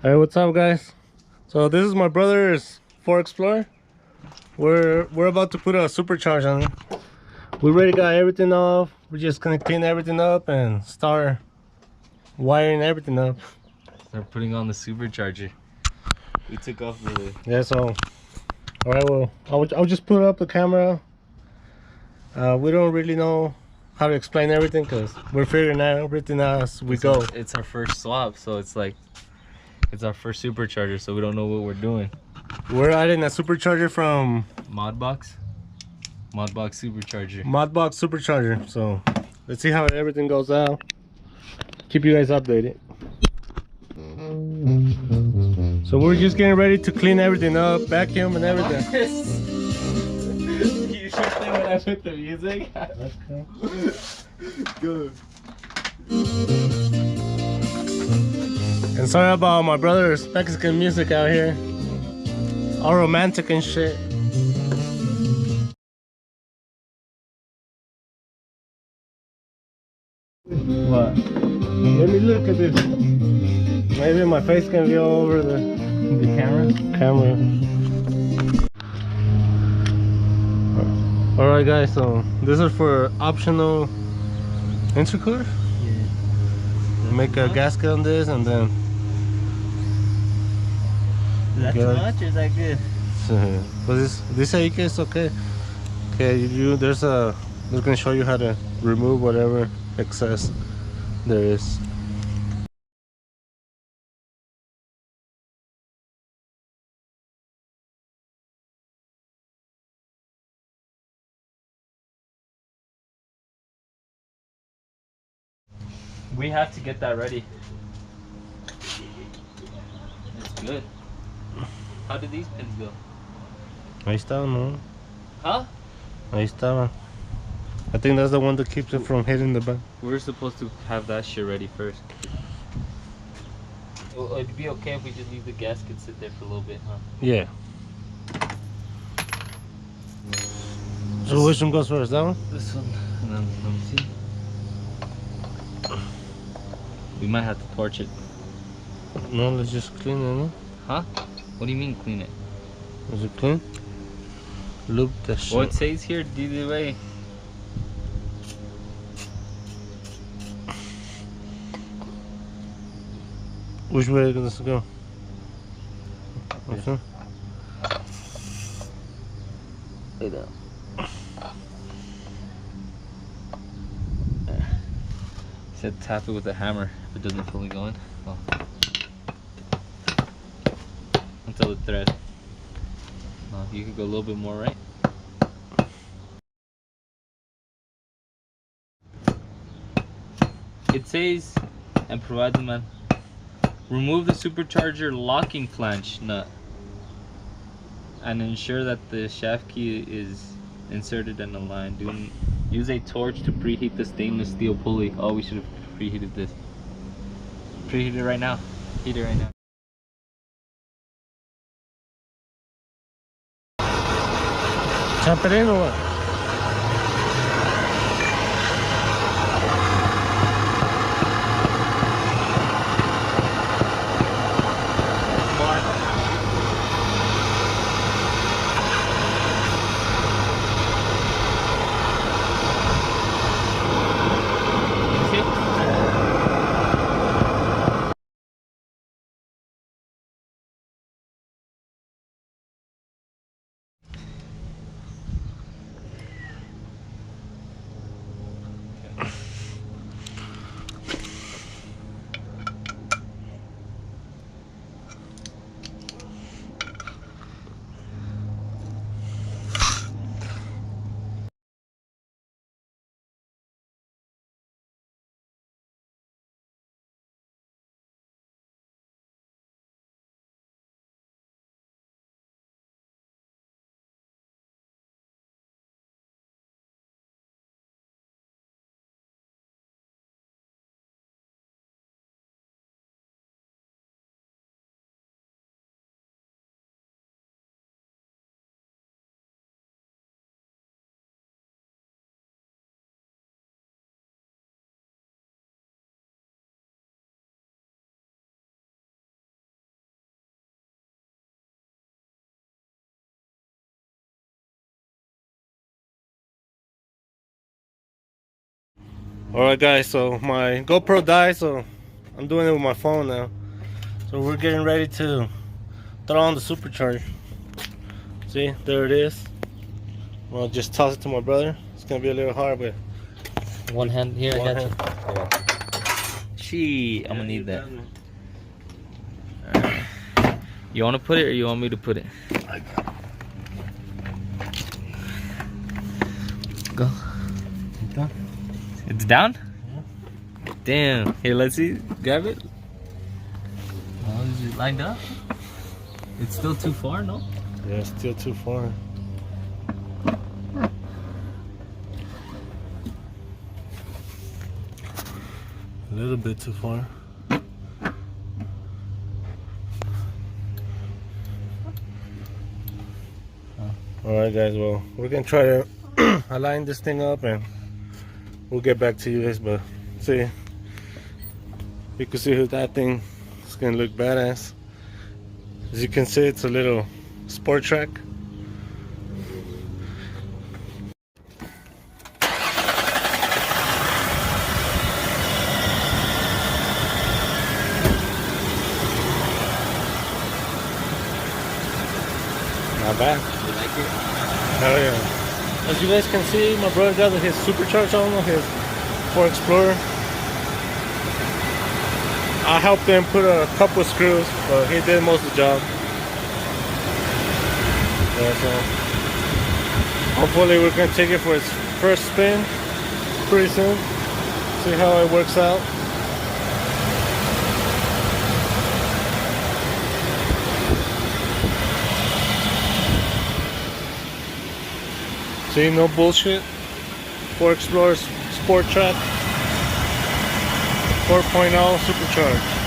Hey, what's up, guys? So this is my brother's Ford Explorer. We're about to put a supercharge on it. We already got everything off. We're just gonna clean everything up and start wiring everything up. Start putting on the supercharger. We took off the... Yeah, so alright, well, I'll just put up the camera. We don't really know how to explain everything because we're figuring out everything out as we go. It's our first swap, so it's like it's our first supercharger, so we don't know what we're doing. We're adding a supercharger from Moddbox supercharger. Moddbox supercharger. So let's see how everything goes out. Keep you guys updated. So we're just getting ready to clean everything up, vacuum and everything. You should play when I put the music. Good. And sorry about my brother's Mexican music out here. All romantic and shit. What? Let me look at this. Maybe my face can be all over the camera. Alright guys, so this is for optional intercooler. Yeah. Make a gasket on this and then... Is that too much or is that good? But this ahí que es okay. Okay, there's gonna show you how to remove whatever excess there is. We have to get that ready. It's good. How did these pins go? Ahí estaba, no? Huh? Ahí estaba. I think that's the one that keeps it from hitting the back. We're supposed to have that shit ready first. Well, it'd be okay if we just leave the gasket sit there for a little bit, huh? Yeah. So which one goes first? That one? This one. And then let me see. We might have to torch it. No, let's just clean it, no? Huh? What do you mean clean it? Is it clean? Loop the shit. Well, it says here either way. Which way does it go? Okay. Like that. He said tap it with a hammer if it doesn't fully go in. Oh. Until the thread. You could go a little bit more, right? It says, and provide the man. Remove the supercharger locking flange nut and ensure that the shaft key is inserted and aligned. Use a torch to preheat the stainless steel pulley. Oh, we should have preheated this. Preheat it right now. Heat it right now. Tap it in or what? Alright guys, so my GoPro died, so I'm doing it with my phone now. So we're getting ready to throw on the supercharger. See, there it is. I'll just toss it to my brother. It's gonna be a little hard, but one hand here. one I got hand. you. I got you. Gee, I'm gonna need that. Alright. You wanna put it or you want me to put it? I got it. Go. Done? It's down? Yeah. Damn. Here, let's see. Grab it. Oh, is it lined up? It's still too far, no? Yeah, it's still too far. A little bit too far. Alright guys, well, we're gonna try to align this thing up and we'll get back to you guys, but see, you can see that thing is gonna look badass. As you can see, it's a little sport track. Not bad. You like it? Hell yeah. As you guys can see, my brother got his Supercharged on his Ford Explorer. I helped him put a couple of screws, but he did most of the job. Yeah, so hopefully we're gonna take it for its first spin pretty soon. See how it works out. See, no bullshit. Ford Explorer Sport Track 4.0 Supercharged.